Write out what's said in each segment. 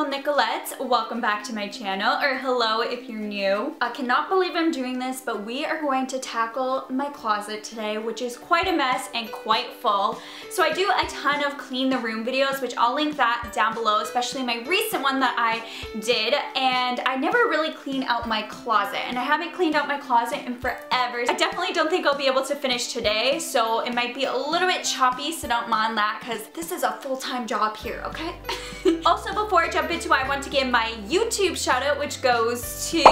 beautiful Nicolettes. Welcome back to my channel, or hello if you're new. I cannot believe I'm doing this, but we are going to tackle my closet today, which is quite a mess and quite full. So I do a ton of clean the room videos, which I'll link that down below, especially my recent one that I did, and I never really clean out my closet, and I haven't cleaned out my closet in forever. I definitely don't think I'll be able to finish today, so it might be a little bit choppy, so don't mind that, because this is a full-time job here, okay? Also, before I jump into it, I want to give my YouTube shout out, which goes to,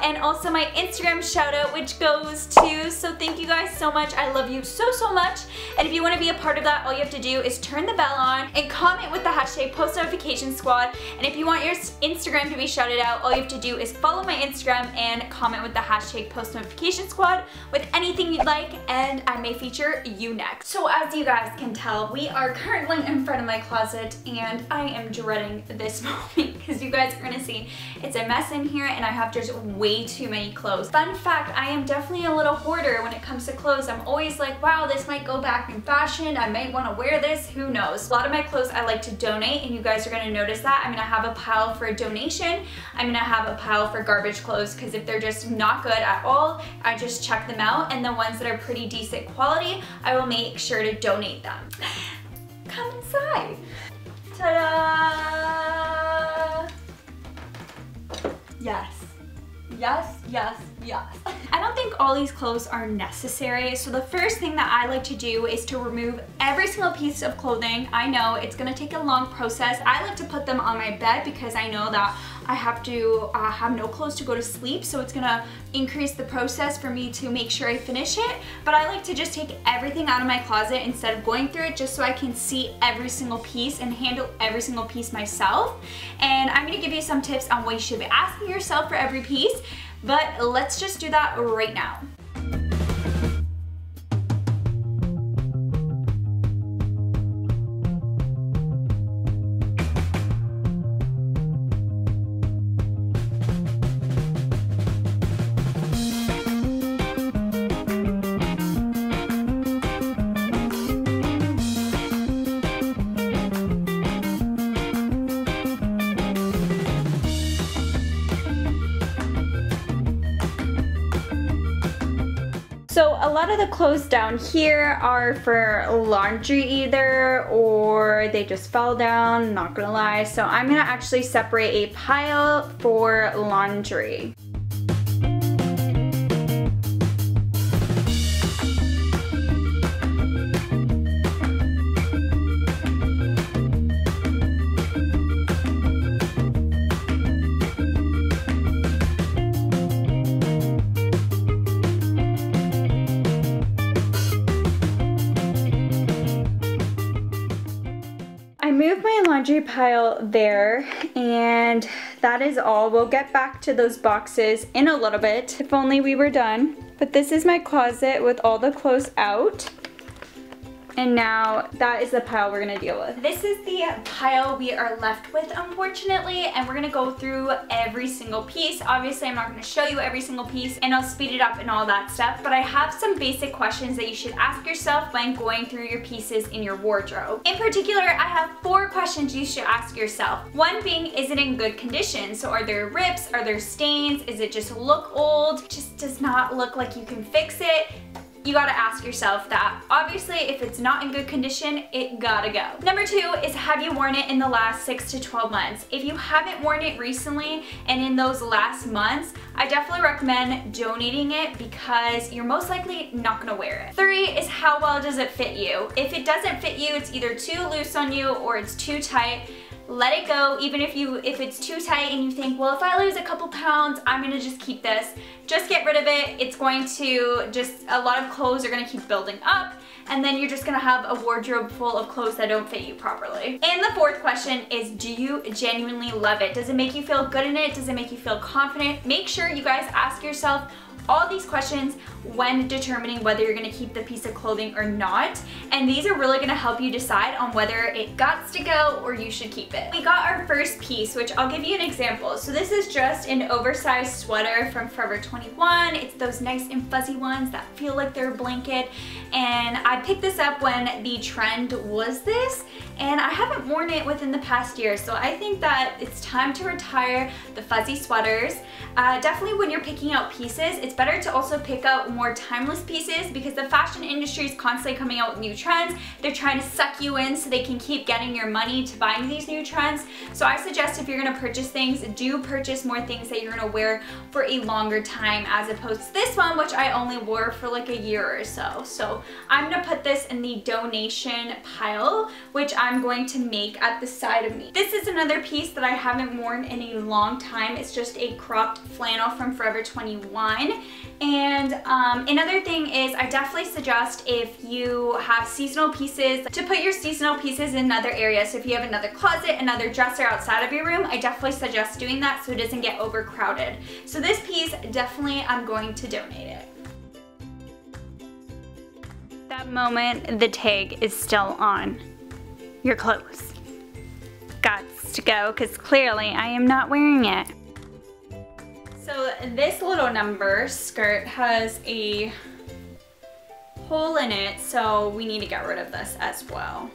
and also my Instagram shout out, which goes to, so thank you guys so much. I love you so, so much. And if you want to be a part of that, all you have to do is turn the bell on and comment with the hashtag post notification squad. And if you want your Instagram to be shouted out, all you have to do is follow my Instagram and comment with the hashtag post notification squad with anything you'd like, and I may feature you next. So as you guys can tell, we are currently in front of my closet, and I am dreading this moment because you guys are gonna see it's a mess in here and I have just way too many clothes. Fun fact, I am definitely a little hoarder when it comes to clothes. I'm always like, wow, this might go back in fashion. I might want to wear this, who knows. A lot of my clothes I like to donate, and you guys are gonna notice that. I'm gonna have a pile for a donation. I'm gonna have a pile for garbage clothes, because if they're just not good at all, I just check them out, and the ones that are pretty decent quality, I will make sure to donate them. Come inside. Ta-da! Yes. Yes, yes, yes. I don't think all these clothes are necessary, so the first thing that I like to do is to remove every single piece of clothing. I know it's gonna take a long process. I like to put them on my bed because I know that I have to have no clothes to go to sleep, so it's gonna increase the process for me to make sure I finish it. But I like to just take everything out of my closet instead of going through it, just so I can see every single piece and handle every single piece myself. And I'm gonna give you some tips on what you should be asking yourself for every piece, but let's just do that right now. So a lot of the clothes down here are for laundry either, or they just fell down, not gonna lie. So I'm gonna actually separate a pile for laundry. I moved my laundry pile there, and that is all. We'll get back to those boxes in a little bit, if only we were done. But this is my closet with all the clothes out. And now that is the pile we're gonna deal with. This is the pile we are left with, unfortunately, and we're gonna go through every single piece. Obviously, I'm not gonna show you every single piece, and I'll speed it up and all that stuff, but I have some basic questions that you should ask yourself when going through your pieces in your wardrobe. In particular, I have 4 questions you should ask yourself. One being, is it in good condition? So are there rips? Are there stains? Is it just look old? Just does not look like you can fix it? You gotta ask yourself that. Obviously, if it's not in good condition, it gotta go. Number 2 is, have you worn it in the last 6 to 12 months? If you haven't worn it recently and in those last months, I definitely recommend donating it, because you're most likely not gonna wear it. 3 is, how well does it fit you? If it doesn't fit you, it's either too loose on you or it's too tight, let it go. Even if it's too tight and you think, well, if I lose a couple pounds, I'm gonna just keep this, just get rid of it. It's going to a lot of clothes are gonna keep building up, and then you're just gonna have a wardrobe full of clothes that don't fit you properly. And the 4th question is, do you genuinely love it? Does it make you feel good in it? Does it make you feel confident? Make sure you guys ask yourself all these questions when determining whether you're gonna keep the piece of clothing or not. And these are really gonna help you decide on whether it gots to go or you should keep it. We got our first piece, which I'll give you an example. So this is just an oversized sweater from Forever 21. It's those nice and fuzzy ones that feel like they're a blanket. And I picked this up when the trend was this, and I haven't worn it within the past year. So I think that it's time to retire the fuzzy sweaters. Definitely when you're picking out pieces, it's better to also pick out more timeless pieces because the fashion industry is constantly coming out with new trends. They're trying to suck you in so they can keep getting your money to buying these new trends. So I suggest if you're gonna purchase things, do purchase more things that you're gonna wear for a longer time as opposed to this one, which I only wore for like a year or so. So I'm gonna put this in the donation pile, which I'm going to make at the side of me. This is another piece that I haven't worn in a long time. It's just a cropped flannel from Forever 21. And another thing is I definitely suggest if you have seasonal pieces to put your seasonal pieces in another area. So if you have another closet, another dresser outside of your room, I definitely suggest doing that so it doesn't get overcrowded. So this piece, definitely I'm going to donate it. That moment the tag is still on your clothes. Gots to go because clearly I am not wearing it. So this little number skirt has a hole in it, so we need to get rid of this as well.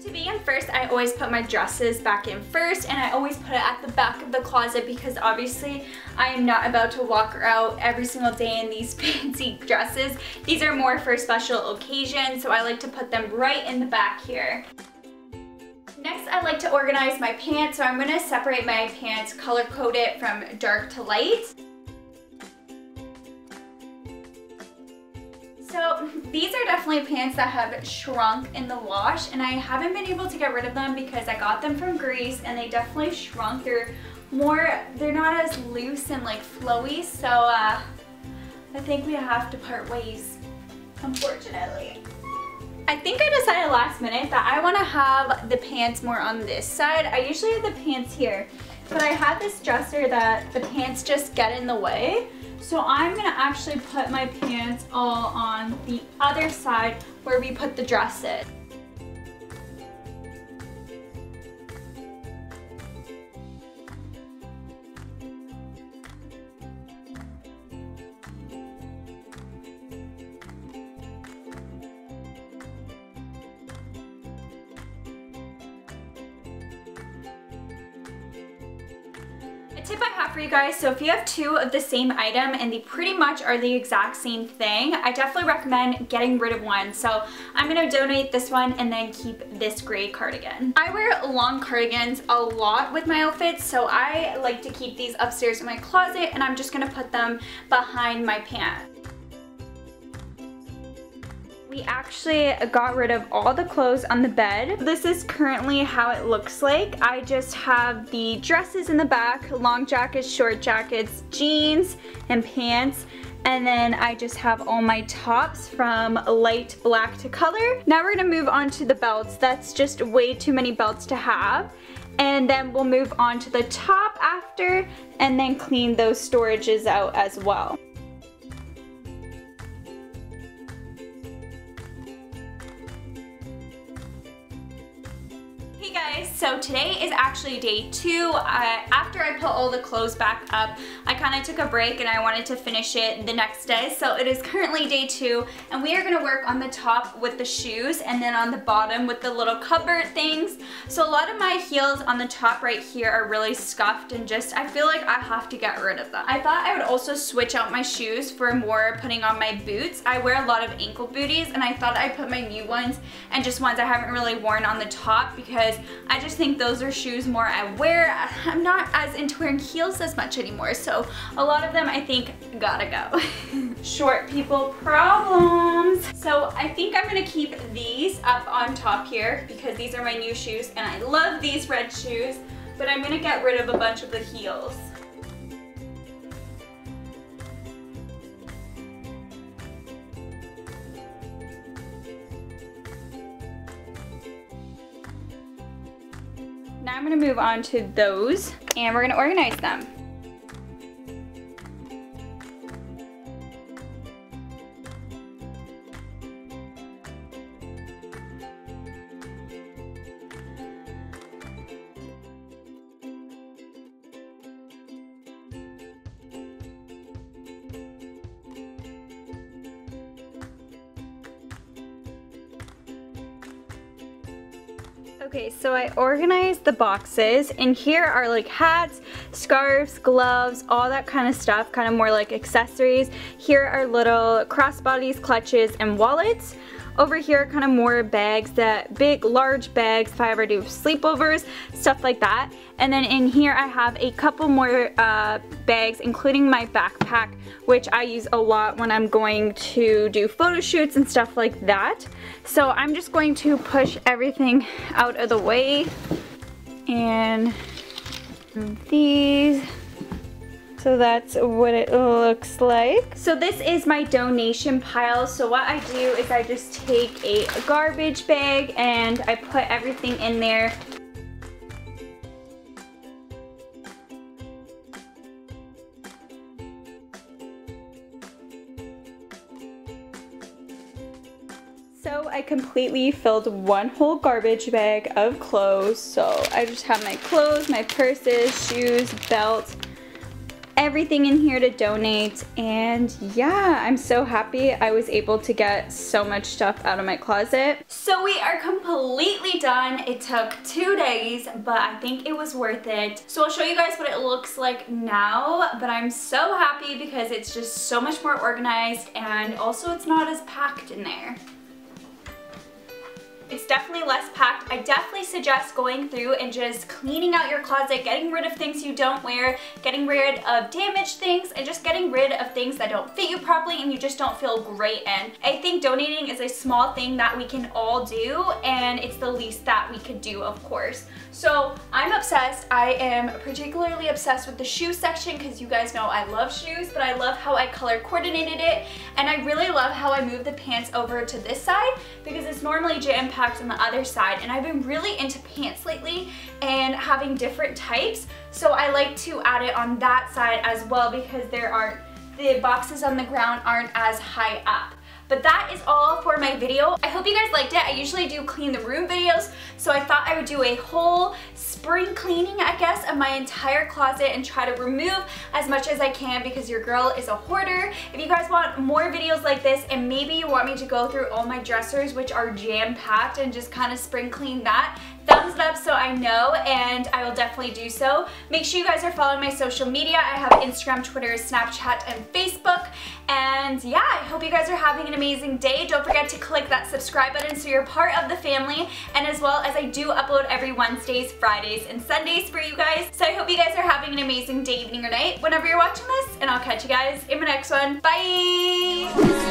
To begin first, I always put my dresses back in first, and I always put it at the back of the closet because obviously I am not about to walk out every single day in these fancy dresses. These are more for special occasions, so I like to put them right in the back here. Next, I like to organize my pants, so I'm going to separate my pants, color code it from dark to light. So these are definitely pants that have shrunk in the wash, and I haven't been able to get rid of them because I got them from Greece and they definitely shrunk. They're not as loose and like flowy, so I think we have to part ways, unfortunately. I think I decided last minute that I want to have the pants more on this side. I usually have the pants here, but I have this dresser that the pants just get in the way. So I'm gonna actually put my pants all on the other side where we put the dresses. A tip I have for you guys, so if you have two of the same item and they pretty much are the exact same thing, I definitely recommend getting rid of one. So I'm gonna donate this one and then keep this gray cardigan. I wear long cardigans a lot with my outfits, so I like to keep these upstairs in my closet, and I'm just gonna put them behind my pants. We actually got rid of all the clothes on the bed. This is currently how it looks like. I just have the dresses in the back, long jackets, short jackets, jeans, and pants. And then I just have all my tops from light black to color. Now we're gonna move on to the belts. That's just way too many belts to have. And then we'll move on to the top after, and then clean those storages out as well. Hey guys, so today is actually day 2. After I put all the clothes back up, I kind of took a break and I wanted to finish it the next day. So it is currently day 2, and we are going to work on the top with the shoes and then on the bottom with the little cupboard things. So a lot of my heels on the top right here are really scuffed and just, I feel like I have to get rid of them. I thought I would also switch out my shoes for more putting on my boots. I wear a lot of ankle booties, and I thought I'd put my new ones and just ones I haven't really worn on the top because I just think those are shoes more I wear. I'm not as into wearing heels as much anymore, so a lot of them I think gotta go. Short people problems. So I think I'm gonna keep these up on top here because these are my new shoes and I love these red shoes, but I'm gonna get rid of a bunch of the heels. Now I'm going to move on to those, and we're going to organize them. Okay, so I organized the boxes, and here are like hats, scarves, gloves, all that kind of stuff, kind of more like accessories. Here are little crossbodies, clutches, and wallets. Over here, kind of more bags, that big, large bags if I ever do sleepovers, stuff like that. And then in here I have a couple more bags, including my backpack, which I use a lot when I'm going to do photo shoots and stuff like that. So I'm just going to push everything out of the way. And these. So that's what it looks like. So this is my donation pile. So what I do is I just take a garbage bag and I put everything in there. So I completely filled one whole garbage bag of clothes. So I just have my clothes, my purses, shoes, belt, everything in here to donate. And yeah, I'm so happy I was able to get so much stuff out of my closet. So we are completely done. It took 2 days, but I think it was worth it. So I'll show you guys what it looks like now, but I'm so happy because it's just so much more organized, and also it's not as packed in there. It's definitely less packed. I definitely suggest going through and just cleaning out your closet, getting rid of things you don't wear, getting rid of damaged things, and just getting rid of things that don't fit you properly and you just don't feel great in. I think donating is a small thing that we can all do, and it's the least that we could do, of course. So I'm obsessed. I am particularly obsessed with the shoe section because you guys know I love shoes, but I love how I color coordinated it, and I really love how I moved the pants over to this side because it's normally jam-packed on the other side, and I've been really into pants lately and having different types, so I like to add it on that side as well because the boxes on the ground aren't as high up. But that is all for my video. I hope you guys liked it. I usually do clean the room videos, so I thought I would do a whole spring cleaning, I guess, of my entire closet and try to remove as much as I can because your girl is a hoarder. If you guys want more videos like this, and maybe you want me to go through all my dressers, which are jam-packed, and just kind of spring clean that, thumbs it up so I know, and I will definitely do so. Make sure you guys are following my social media. I have Instagram, Twitter, Snapchat, and Facebook. And yeah, I hope you guys are having an amazing day. Don't forget to click that subscribe button so you're part of the family, and as well as I do upload every Wednesdays, Fridays, and Sundays for you guys. So I hope you guys are having an amazing day, evening, or night whenever you're watching this, and I'll catch you guys in my next one. Bye!